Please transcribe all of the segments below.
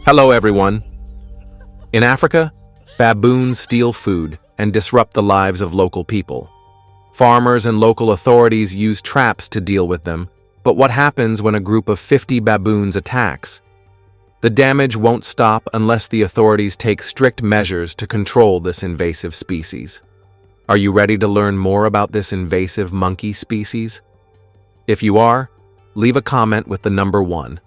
Hello everyone. In Africa, baboons steal food and disrupt the lives of local people. Farmers and local authorities use traps to deal with them, but what happens when a group of 50 baboons attacks? The damage won't stop unless the authorities take strict measures to control this invasive species. Are you ready to learn more about this invasive monkey species? If you are, leave a comment with the number 1.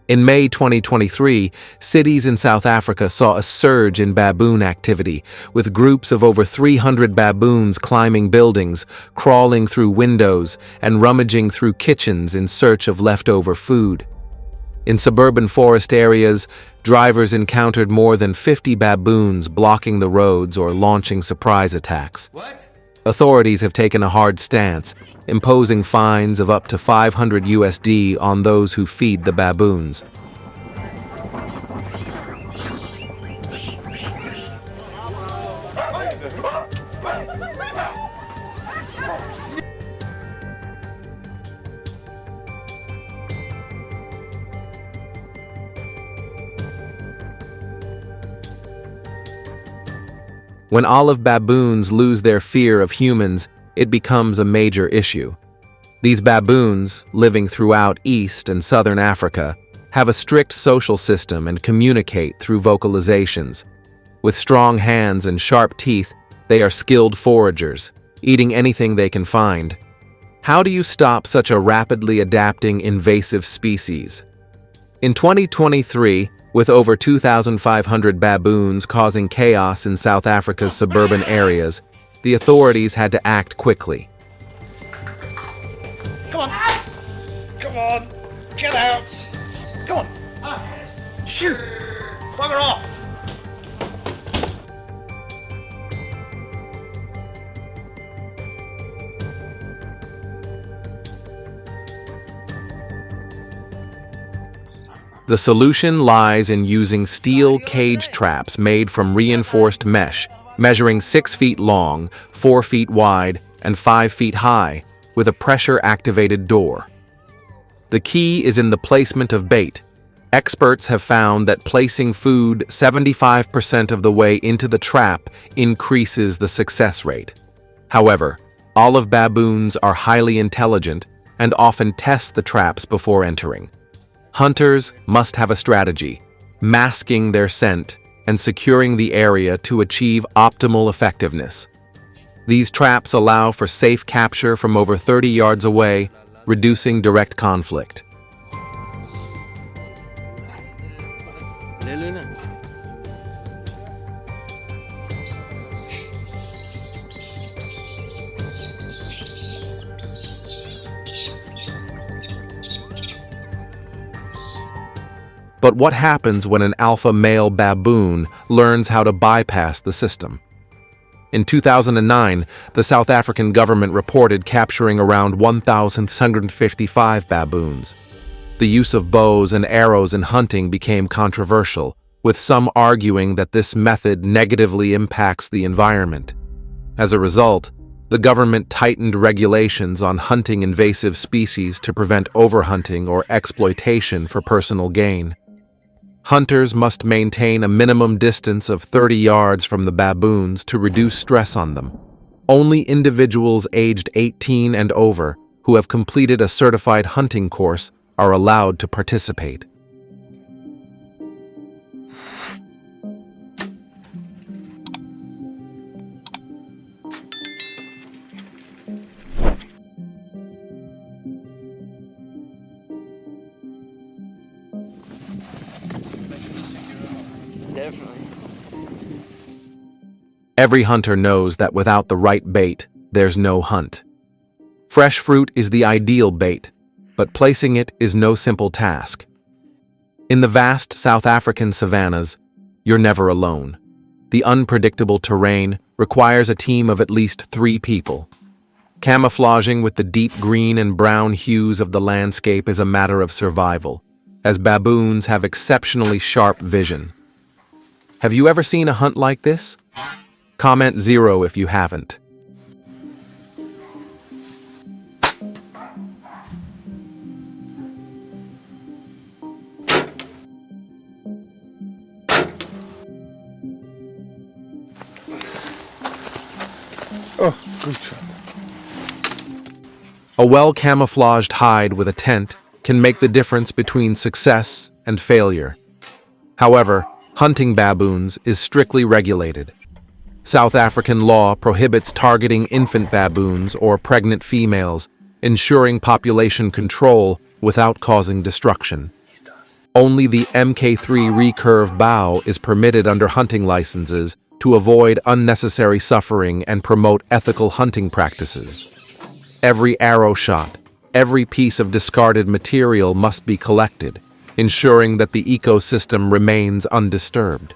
In May 2023, cities in South Africa saw a surge in baboon activity, with groups of over 300 baboons climbing buildings, crawling through windows, and rummaging through kitchens in search of leftover food. In suburban forest areas, drivers encountered more than 50 baboons blocking the roads or launching surprise attacks. Authorities have taken a hard stance, imposing fines of up to $500 on those who feed the baboons. When olive baboons lose their fear of humans, it becomes a major issue. These baboons, living throughout East and Southern Africa, have a strict social system and communicate through vocalizations. With strong hands and sharp teeth, they are skilled foragers, eating anything they can find. How do you stop such a rapidly adapting invasive species? In 2023, with over 2,500 baboons causing chaos in South Africa's suburban areas, the authorities had to act quickly. Come on! Come on! Get out! Come on! Shoot! Bugger off! The solution lies in using steel cage traps made from reinforced mesh, measuring 6 feet long, 4 feet wide, and 5 feet high, with a pressure-activated door. The key is in the placement of bait. Experts have found that placing food 75% of the way into the trap increases the success rate. However, olive baboons are highly intelligent and often test the traps before entering. Hunters must have a strategy, masking their scent and securing the area to achieve optimal effectiveness. These traps allow for safe capture from over 30 yards away, reducing direct conflict. But what happens when an alpha male baboon learns how to bypass the system? In 2009, the South African government reported capturing around 1,655 baboons. The use of bows and arrows in hunting became controversial, with some arguing that this method negatively impacts the environment. As a result, the government tightened regulations on hunting invasive species to prevent overhunting or exploitation for personal gain. Hunters must maintain a minimum distance of 30 yards from the baboons to reduce stress on them. Only individuals aged 18 and over who have completed a certified hunting course are allowed to participate. Definitely. Every hunter knows that without the right bait, there's no hunt. Fresh fruit is the ideal bait, but placing it is no simple task. In the vast South African savannas, you're never alone. The unpredictable terrain requires a team of at least 3 people. Camouflaging with the deep green and brown hues of the landscape is a matter of survival. as baboons have exceptionally sharp vision. Have you ever seen a hunt like this? Comment 0 if you haven't. Oh, good shot. A well-camouflaged hide with a tent can make the difference between success and failure. However, hunting baboons is strictly regulated. South African law prohibits targeting infant baboons or pregnant females, ensuring population control without causing destruction. Only the Mk3 recurve bow is permitted under hunting licenses to avoid unnecessary suffering and promote ethical hunting practices. Every arrow shot, every piece of discarded material must be collected, ensuring that the ecosystem remains undisturbed.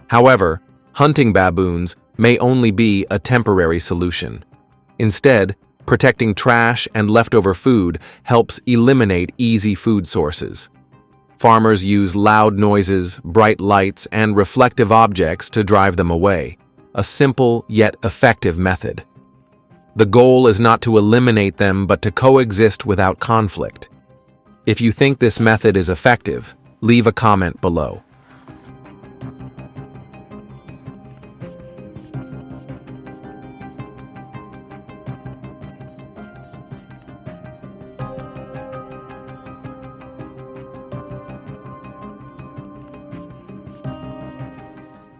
However, hunting baboons may only be a temporary solution. Instead, protecting trash and leftover food helps eliminate easy food sources. Farmers use loud noises, bright lights, and reflective objects to drive them away, a simple yet effective method. The goal is not to eliminate them but to coexist without conflict. If you think this method is effective, leave a comment below.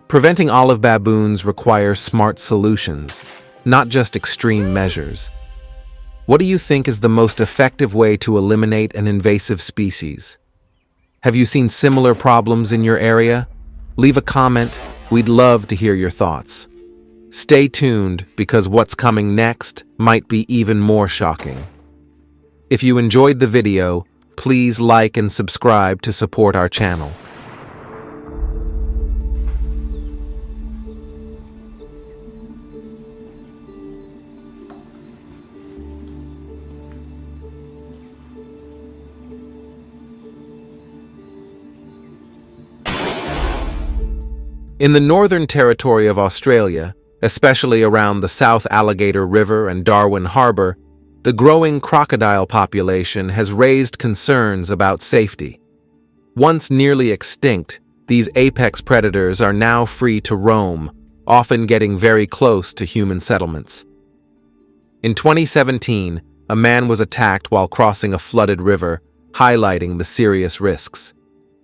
Preventing olive baboons requires smart solutions, not just extreme measures. What do you think is the most effective way to eliminate an invasive species? Have you seen similar problems in your area? Leave a comment. We'd love to hear your thoughts. Stay tuned because what's coming next might be even more shocking. If you enjoyed the video, please like and subscribe to support our channel. In the Northern Territory of Australia, especially around the South Alligator River and Darwin Harbour, the growing crocodile population has raised concerns about safety. Once nearly extinct, these apex predators are now free to roam, often getting very close to human settlements. In 2017, a man was attacked while crossing a flooded river, highlighting the serious risks.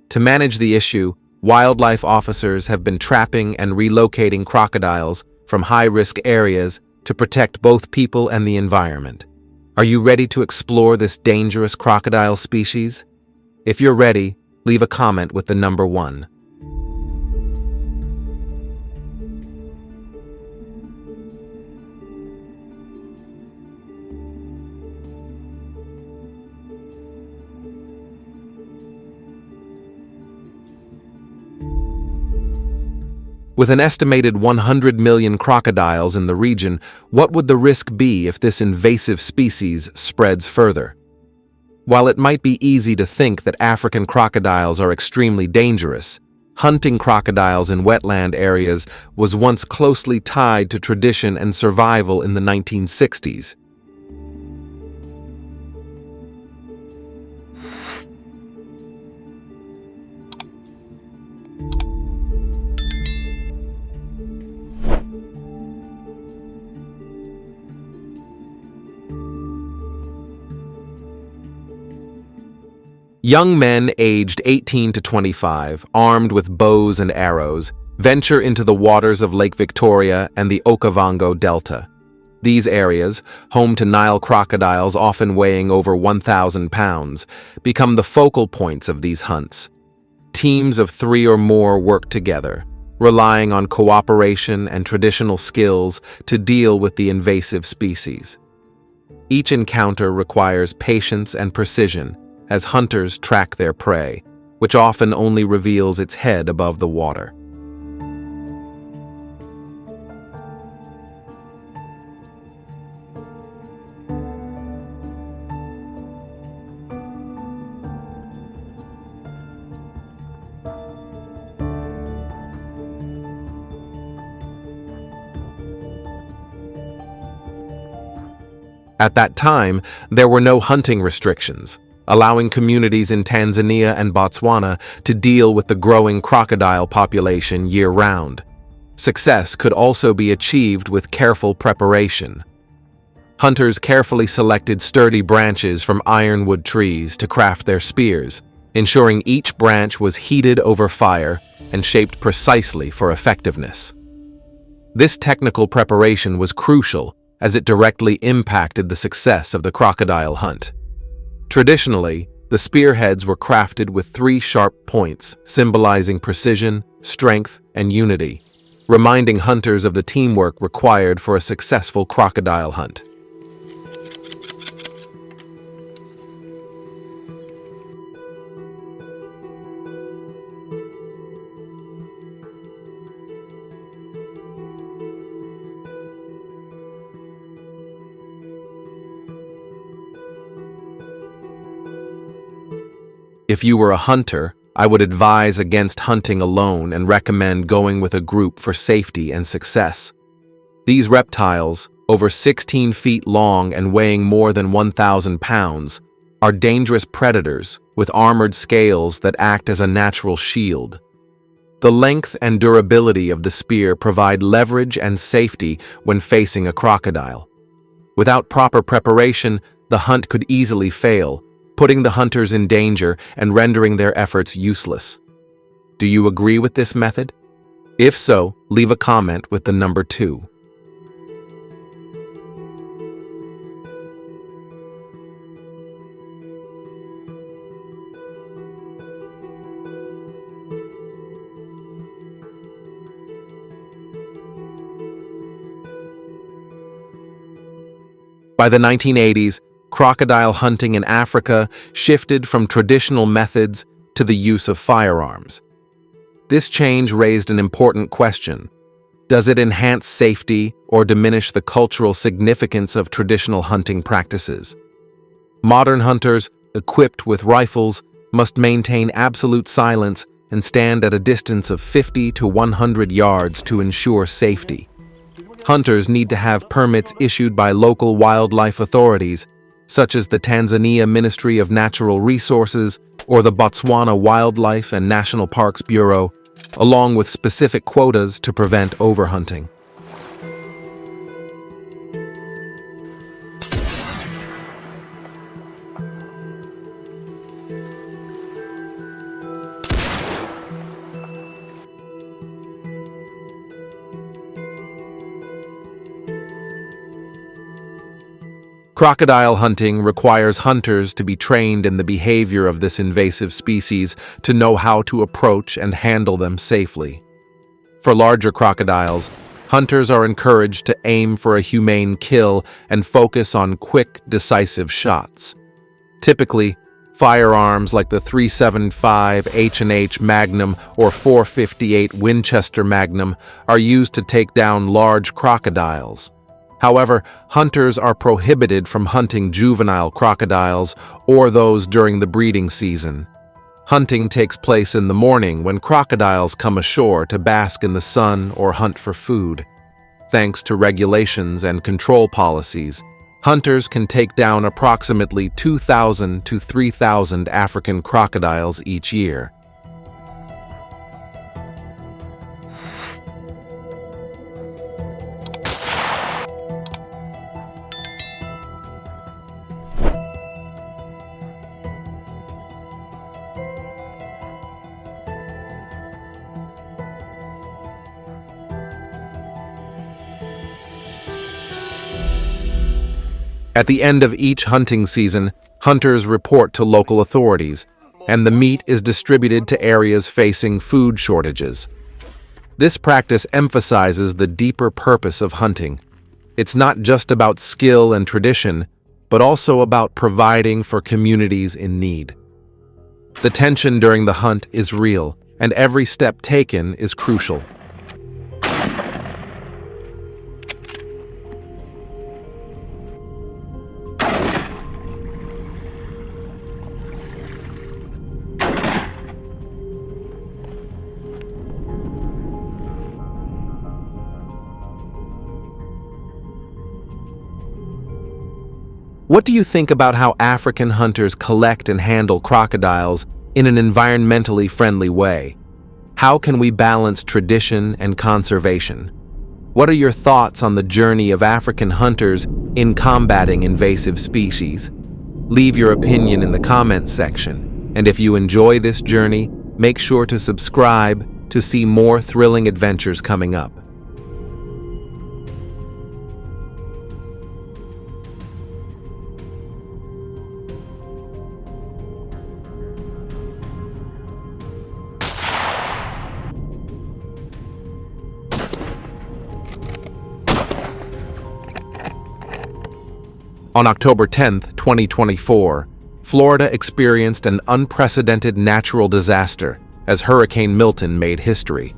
To manage the issue, wildlife officers have been trapping and relocating crocodiles from high-risk areas to protect both people and the environment. Are you ready to explore this dangerous crocodile species? If you're ready, leave a comment with the number 1. With an estimated 100 million crocodiles in the region, what would the risk be if this invasive species spreads further? While it might be easy to think that African crocodiles are extremely dangerous, hunting crocodiles in wetland areas was once closely tied to tradition and survival in the 1960s. Young men aged 18 to 25, armed with bows and arrows, venture into the waters of Lake Victoria and the Okavango Delta. These areas, home to Nile crocodiles often weighing over 1,000 pounds, become the focal points of these hunts. Teams of 3 or more work together, relying on cooperation and traditional skills to deal with the invasive species. Each encounter requires patience and precision as hunters track their prey, which often only reveals its head above the water. At that time, there were no hunting restrictions, allowing communities in Tanzania and Botswana to deal with the growing crocodile population year-round. Success could also be achieved with careful preparation. Hunters carefully selected sturdy branches from ironwood trees to craft their spears, ensuring each branch was heated over fire and shaped precisely for effectiveness. This technical preparation was crucial as it directly impacted the success of the crocodile hunt. Traditionally, the spearheads were crafted with 3 sharp points, symbolizing precision, strength, and unity, reminding hunters of the teamwork required for a successful crocodile hunt. If you were a hunter, I would advise against hunting alone and recommend going with a group for safety and success. These reptiles, over 16 feet long and weighing more than 1,000 pounds, are dangerous predators with armored scales that act as a natural shield. The length and durability of the spear provide leverage and safety when facing a crocodile. Without proper preparation, the hunt could easily fail, putting the hunters in danger and rendering their efforts useless. Do you agree with this method? If so, leave a comment with the number 2. By the 1980s, crocodile hunting in Africa shifted from traditional methods to the use of firearms. This change raised an important question. Does it enhance safety or diminish the cultural significance of traditional hunting practices? Modern hunters, equipped with rifles, must maintain absolute silence and stand at a distance of 50 to 100 yards to ensure safety. Hunters need to have permits issued by local wildlife authorities, such as the Tanzania Ministry of Natural Resources or the Botswana Wildlife and National Parks Bureau, along with specific quotas to prevent overhunting. Crocodile hunting requires hunters to be trained in the behavior of this invasive species to know how to approach and handle them safely. For larger crocodiles, hunters are encouraged to aim for a humane kill and focus on quick, decisive shots. Typically, firearms like the .375 H&H Magnum or .458 Winchester Magnum are used to take down large crocodiles. However, hunters are prohibited from hunting juvenile crocodiles or those during the breeding season. Hunting takes place in the morning when crocodiles come ashore to bask in the sun or hunt for food. Thanks to regulations and control policies, hunters can take down approximately 2,000 to 3,000 African crocodiles each year. At the end of each hunting season, hunters report to local authorities, and the meat is distributed to areas facing food shortages. This practice emphasizes the deeper purpose of hunting. It's not just about skill and tradition, but also about providing for communities in need. The tension during the hunt is real, and every step taken is crucial. What do you think about how African hunters collect and handle crocodiles in an environmentally friendly way? How can we balance tradition and conservation? What are your thoughts on the journey of African hunters in combating invasive species? Leave your opinion in the comments section, and if you enjoy this journey, make sure to subscribe to see more thrilling adventures coming up. On October 10, 2024, Florida experienced an unprecedented natural disaster as Hurricane Milton made history.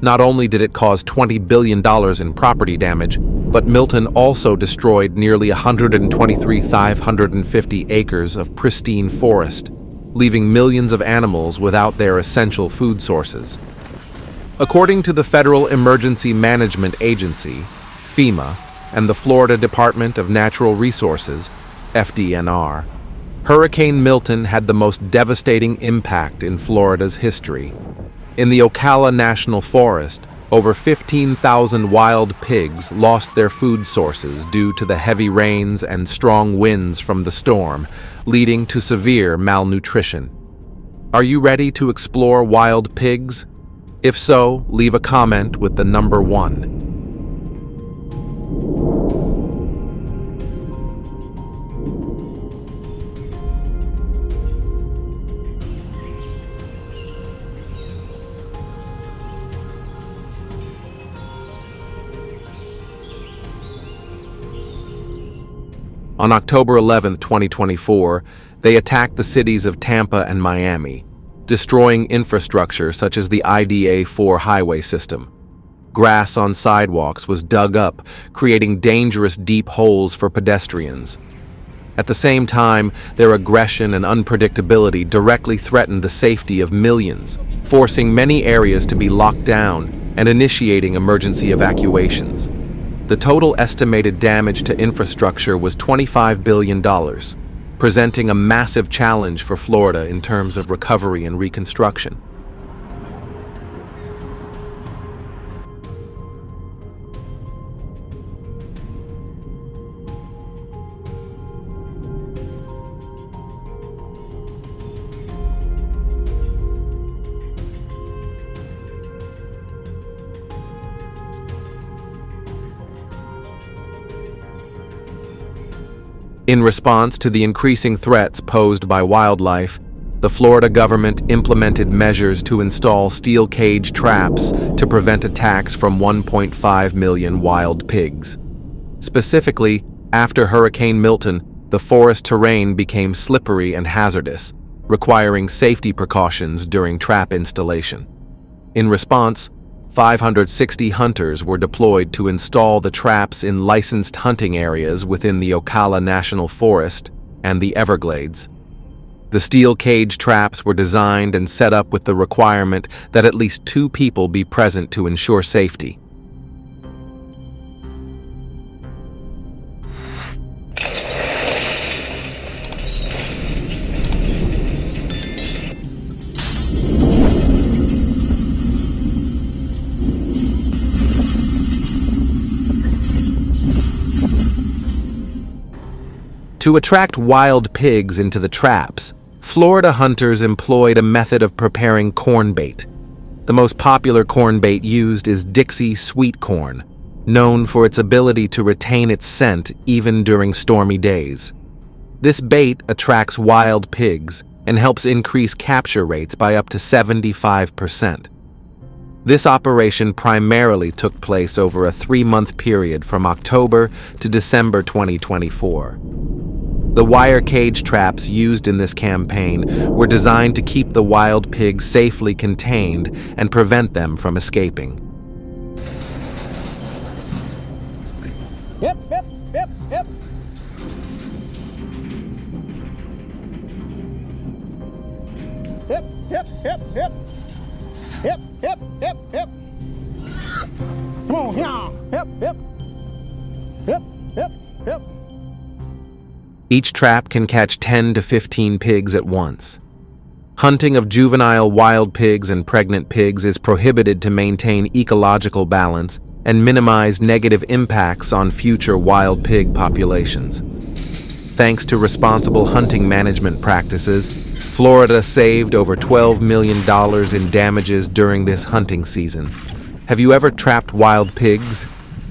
Not only did it cause $20 billion in property damage, but Milton also destroyed nearly 123,550 acres of pristine forest, leaving millions of animals without their essential food sources. According to the Federal Emergency Management Agency, FEMA, and the Florida Department of Natural Resources, FDNR, Hurricane Milton had the most devastating impact in Florida's history. In the Ocala National Forest, over 15,000 wild pigs lost their food sources due to the heavy rains and strong winds from the storm, leading to severe malnutrition. Are you ready to explore wild pigs? If so, leave a comment with the number 1. On October 11, 2024, they attacked the cities of Tampa and Miami, destroying infrastructure such as the IDA-4 highway system. Grass on sidewalks was dug up, creating dangerous deep holes for pedestrians. At the same time, their aggression and unpredictability directly threatened the safety of millions, forcing many areas to be locked down and initiating emergency evacuations. The total estimated damage to infrastructure was $25 billion, presenting a massive challenge for Florida in terms of recovery and reconstruction. In response to the increasing threats posed by wildlife, the Florida government implemented measures to install steel cage traps to prevent attacks from 1.5 million wild pigs. Specifically, after Hurricane Milton, the forest terrain became slippery and hazardous, requiring safety precautions during trap installation. In response, 560 hunters were deployed to install the traps in licensed hunting areas within the Ocala National Forest and the Everglades. The steel cage traps were designed and set up with the requirement that at least 2 people be present to ensure safety. To attract wild pigs into the traps, Florida hunters employed a method of preparing corn bait. The most popular corn bait used is Dixie sweet corn, known for its ability to retain its scent even during stormy days. This bait attracts wild pigs and helps increase capture rates by up to 75%. This operation primarily took place over a 3-month period from October to December 2024. The wire cage traps used in this campaign were designed to keep the wild pigs safely contained and prevent them from escaping. Yep, yep, yep, yep. Yep, yep, yep, yep. Yep, yep, yep, yep. Come on, yeah. Yep, yep. Yep, yep, yep. Each trap can catch 10 to 15 pigs at once. Hunting of juvenile wild pigs and pregnant pigs is prohibited to maintain ecological balance and minimize negative impacts on future wild pig populations. Thanks to responsible hunting management practices, Florida saved over $12 million in damages during this hunting season. Have you ever trapped wild pigs?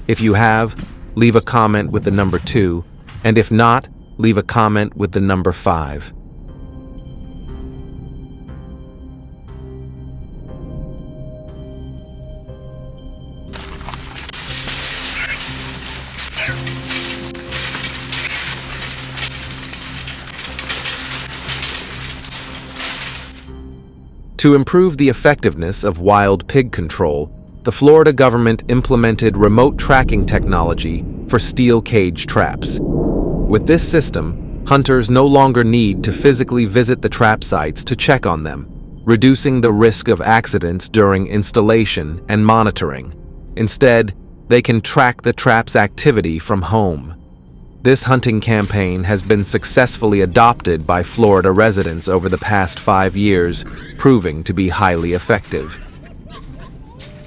If you have, leave a comment with the number 2, and if not, leave a comment with the number 5. To improve the effectiveness of wild pig control, the Florida government implemented remote tracking technology for steel cage traps. With this system, hunters no longer need to physically visit the trap sites to check on them, reducing the risk of accidents during installation and monitoring. Instead, they can track the trap's activity from home. This hunting campaign has been successfully adopted by Florida residents over the past 5 years, proving to be highly effective.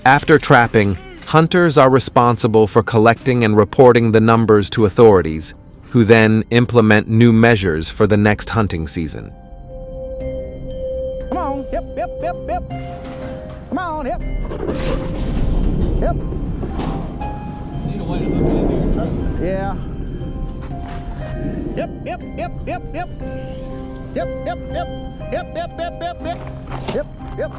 After trapping, hunters are responsible for collecting and reporting the numbers to authorities, who then implement new measures for the next hunting season. Come on, yep, yep, yep, yep. Come on, yep. Yep. Need a way to look into your trailer. Yeah. Yep, yep, yep, yep, yep. Yep, yep, yep. Yep, yep, yep, yep, yep. Yep, yep.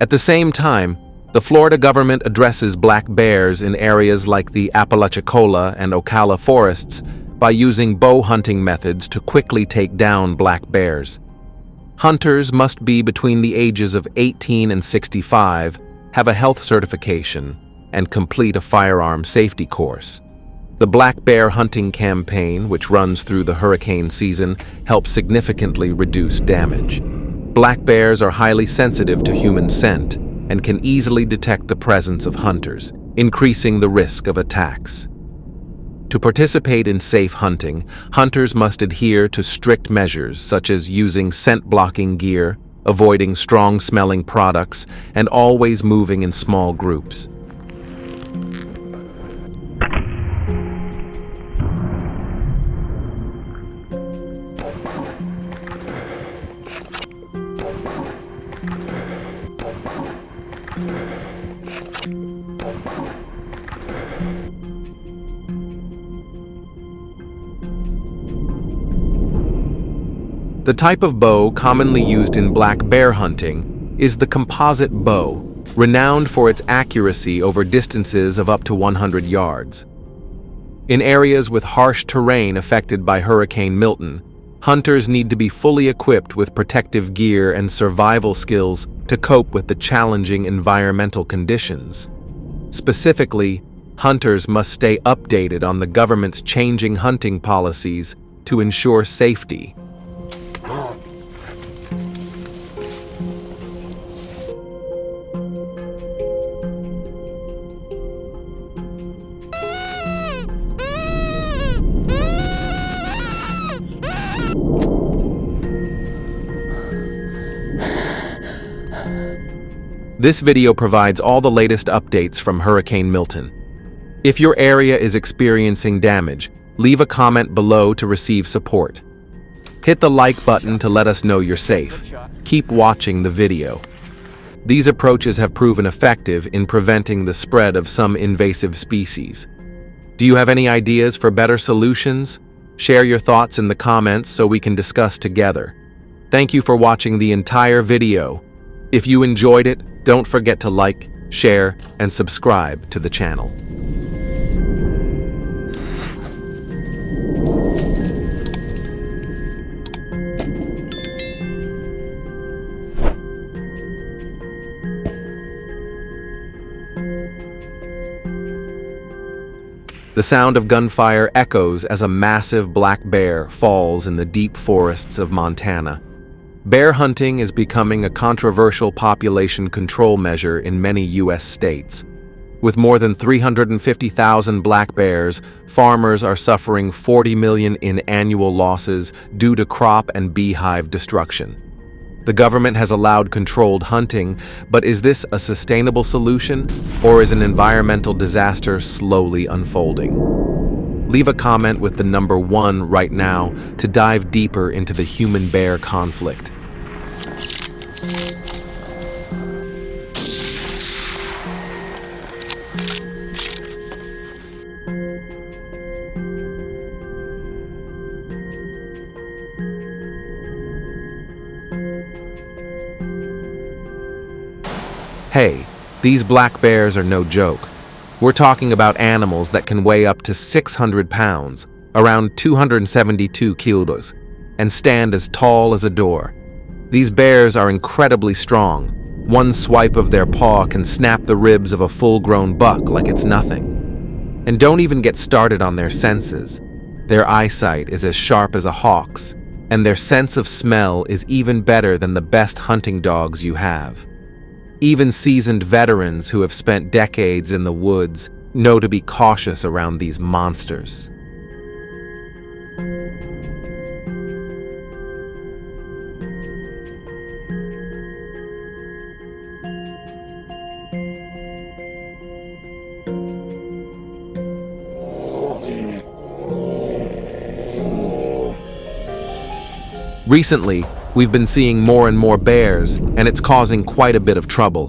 At the same time, the Florida government addresses black bears in areas like the Apalachicola and Ocala forests by using bow hunting methods to quickly take down black bears. Hunters must be between the ages of 18 and 65, have a health certification, and complete a firearm safety course. The black bear hunting campaign, which runs through the hurricane season, helps significantly reduce damage. Black bears are highly sensitive to human scent and can easily detect the presence of hunters, increasing the risk of attacks. To participate in safe hunting, hunters must adhere to strict measures such as using scent-blocking gear, avoiding strong-smelling products, and always moving in small groups. The type of bow commonly used in black bear hunting is the composite bow, renowned for its accuracy over distances of up to 100 yards. In areas with harsh terrain affected by Hurricane Milton, hunters need to be fully equipped with protective gear and survival skills to cope with the challenging environmental conditions. Specifically, hunters must stay updated on the government's changing hunting policies to ensure safety. This video provides all the latest updates from Hurricane Milton. If your area is experiencing damage, leave a comment below to receive support. Hit the like button to let us know you're safe. Keep watching the video. These approaches have proven effective in preventing the spread of some invasive species. Do you have any ideas for better solutions? Share your thoughts in the comments so we can discuss together. Thank you for watching the entire video. If you enjoyed it, don't forget to like, share, and subscribe to the channel. The sound of gunfire echoes as a massive black bear falls in the deep forests of Montana. Bear hunting is becoming a controversial population control measure in many U.S. states. With more than 350,000 black bears, farmers are suffering $40 million in annual losses due to crop and beehive destruction. The government has allowed controlled hunting, but is this a sustainable solution, or is an environmental disaster slowly unfolding? Leave a comment with the number 1 right now to dive deeper into the human-bear conflict. Hey, these black bears are no joke. We're talking about animals that can weigh up to 600 pounds, around 272 kilos, and stand as tall as a door. These bears are incredibly strong. One swipe of their paw can snap the ribs of a full-grown buck like it's nothing. And don't even get started on their senses. Their eyesight is as sharp as a hawk's, and their sense of smell is even better than the best hunting dogs you have. Even seasoned veterans who have spent decades in the woods know to be cautious around these monsters. Recently, we've been seeing more and more bears, and it's causing quite a bit of trouble.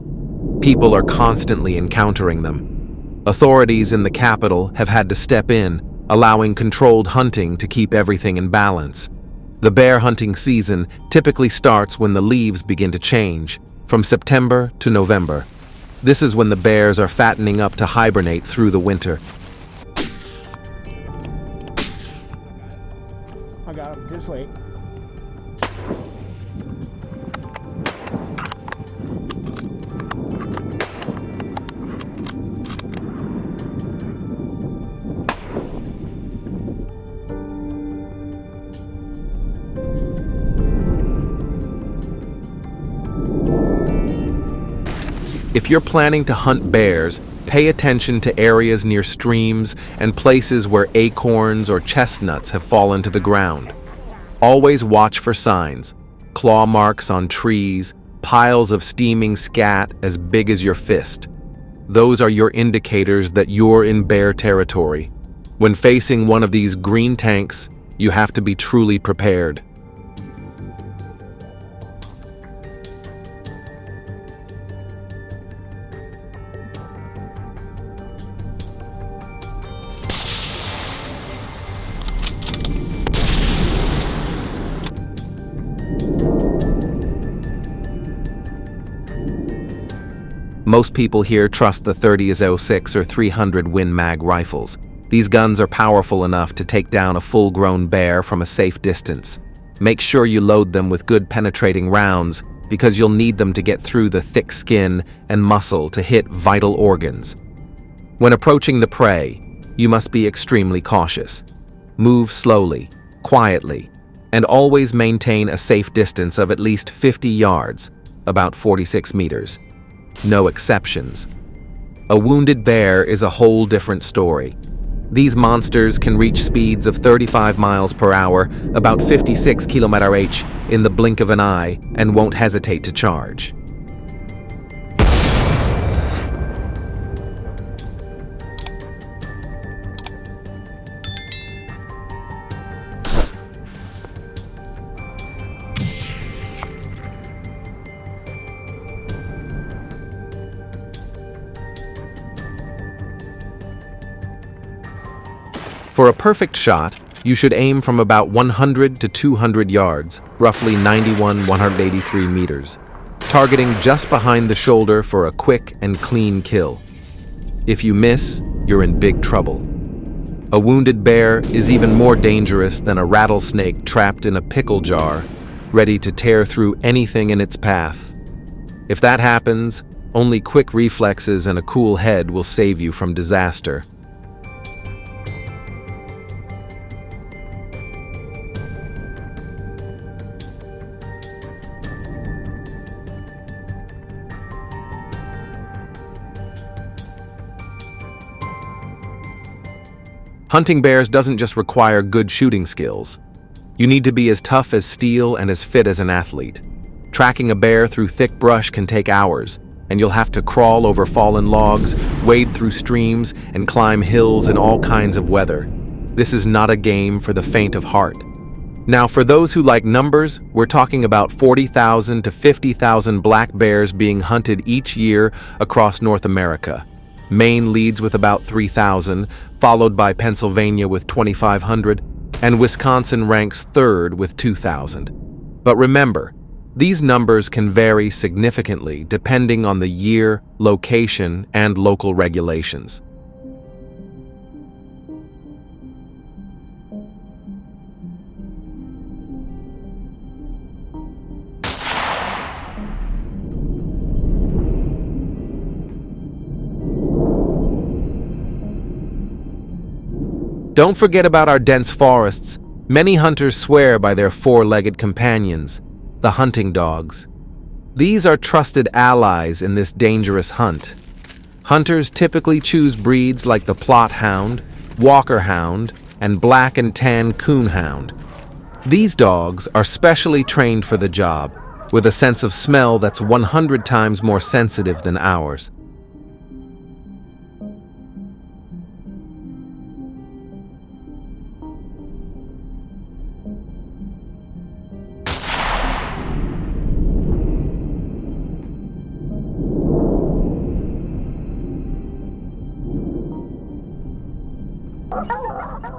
People are constantly encountering them. Authorities in the capital have had to step in, allowing controlled hunting to keep everything in balance. The bear hunting season typically starts when the leaves begin to change, from September to November. This is when the bears are fattening up to hibernate through the winter. I got him, just wait. If you're planning to hunt bears, pay attention to areas near streams and places where acorns or chestnuts have fallen to the ground. Always watch for signs: claw marks on trees, piles of steaming scat as big as your fist. Those are your indicators that you're in bear territory. When facing one of these green tanks, you have to be truly prepared. Most people here trust the 30-06 or 300 Win Mag rifles. These guns are powerful enough to take down a full-grown bear from a safe distance. Make sure you load them with good penetrating rounds, because you'll need them to get through the thick skin and muscle to hit vital organs. When approaching the prey, you must be extremely cautious. Move slowly, quietly, and always maintain a safe distance of at least 50 yards, about 46 meters. No exceptions. A wounded bear is a whole different story. These monsters can reach speeds of 35 miles per hour, about 56 km/h, in the blink of an eye, and won't hesitate to charge. For a perfect shot, You should aim from about 100 to 200 yards, roughly 183 meters, targeting just behind the shoulder for a quick and clean kill. If you miss, you're in big trouble. A wounded bear is even more dangerous than a rattlesnake trapped in a pickle jar, ready to tear through anything in its path. If that happens, only quick reflexes and a cool head will save you from disaster. Hunting bears doesn't just require good shooting skills. You need to be as tough as steel and as fit as an athlete. Tracking a bear through thick brush can take hours, and you'll have to crawl over fallen logs, wade through streams, and climb hills in all kinds of weather. This is not a game for the faint of heart. Now, for those who like numbers, we're talking about 40,000 to 50,000 black bears being hunted each year across North America. Maine leads with about 3,000, followed by Pennsylvania with 2,500, and Wisconsin ranks third with 2,000. But remember, these numbers can vary significantly depending on the year, location, and local regulations. Don't forget about our dense forests. Many hunters swear by their four-legged companions, the hunting dogs. These are trusted allies in this dangerous hunt. Hunters typically choose breeds like the Plott Hound, Walker Hound, and Black and Tan Coon Hound. These dogs are specially trained for the job, with a sense of smell that's 100 times more sensitive than ours.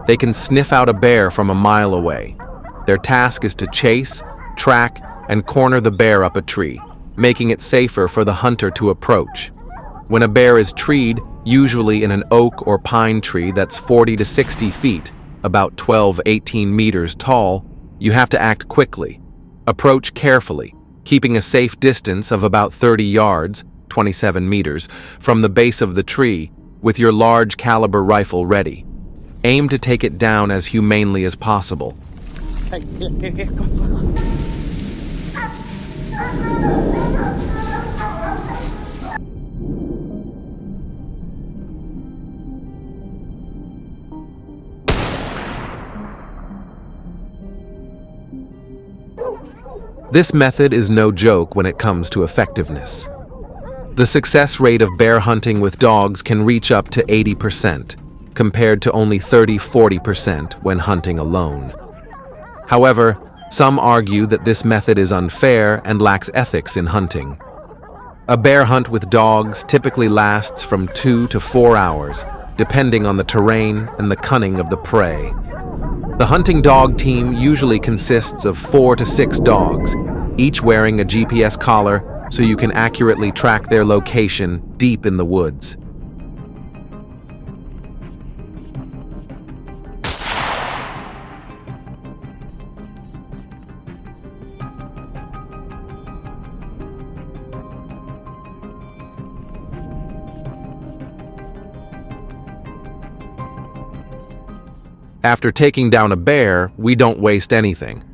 They can sniff out a bear from a mile away. Their task is to chase, track, and corner the bear up a tree, making it safer for the hunter to approach. When a bear is treed, usually in an oak or pine tree that's 40 to 60 feet, about 12-18 meters tall, you have to act quickly. Approach carefully, keeping a safe distance of about 30 yards, 27 meters, from the base of the tree, with your large caliber rifle ready. Aim to take it down as humanely as possible. Hey, here, come on. This method is no joke when it comes to effectiveness. The success rate of bear hunting with dogs can reach up to 80%, compared to only 30-40% when hunting alone. However, some argue that this method is unfair and lacks ethics in hunting. A bear hunt with dogs typically lasts from 2 to 4 hours, depending on the terrain and the cunning of the prey. The hunting dog team usually consists of 4 to 6 dogs, each wearing a GPS collar so you can accurately track their location deep in the woods. After taking down a bear, we don't waste anything.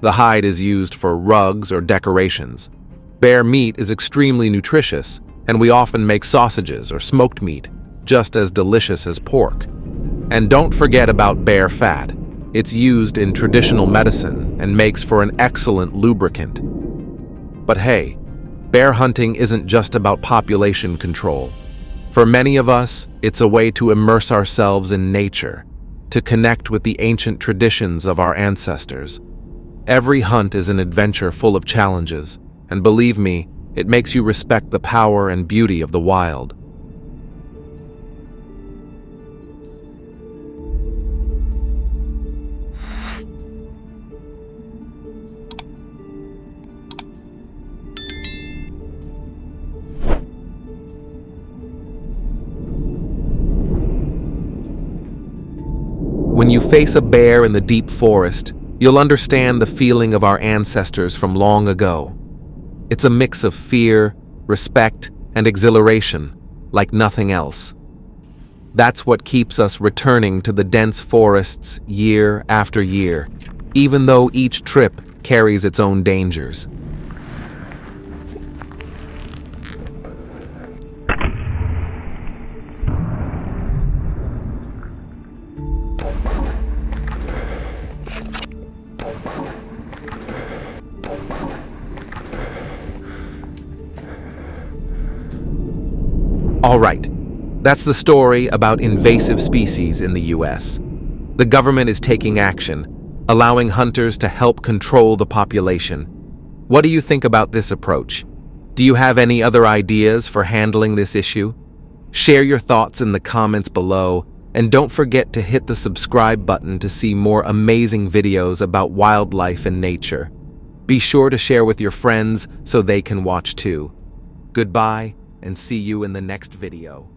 The hide is used for rugs or decorations. Bear meat is extremely nutritious, and we often make sausages or smoked meat, just as delicious as pork. And don't forget about bear fat. It's used in traditional medicine and makes for an excellent lubricant. But hey, bear hunting isn't just about population control. For many of us, it's a way to immerse ourselves in nature, to connect with the ancient traditions of our ancestors. Every hunt is an adventure full of challenges, and believe me, it makes you respect the power and beauty of the wild. When you face a bear in the deep forest, you'll understand the feeling of our ancestors from long ago. It's a mix of fear, respect, and exhilaration, like nothing else. That's what keeps us returning to the dense forests year after year, even though each trip carries its own dangers. All right, that's the story about invasive species in the US. The government is taking action, allowing hunters to help control the population. What do you think about this approach? Do you have any other ideas for handling this issue? Share your thoughts in the comments below, and don't forget to hit the subscribe button to see more amazing videos about wildlife and nature. Be sure to share with your friends so they can watch too. Goodbye, and see you in the next video.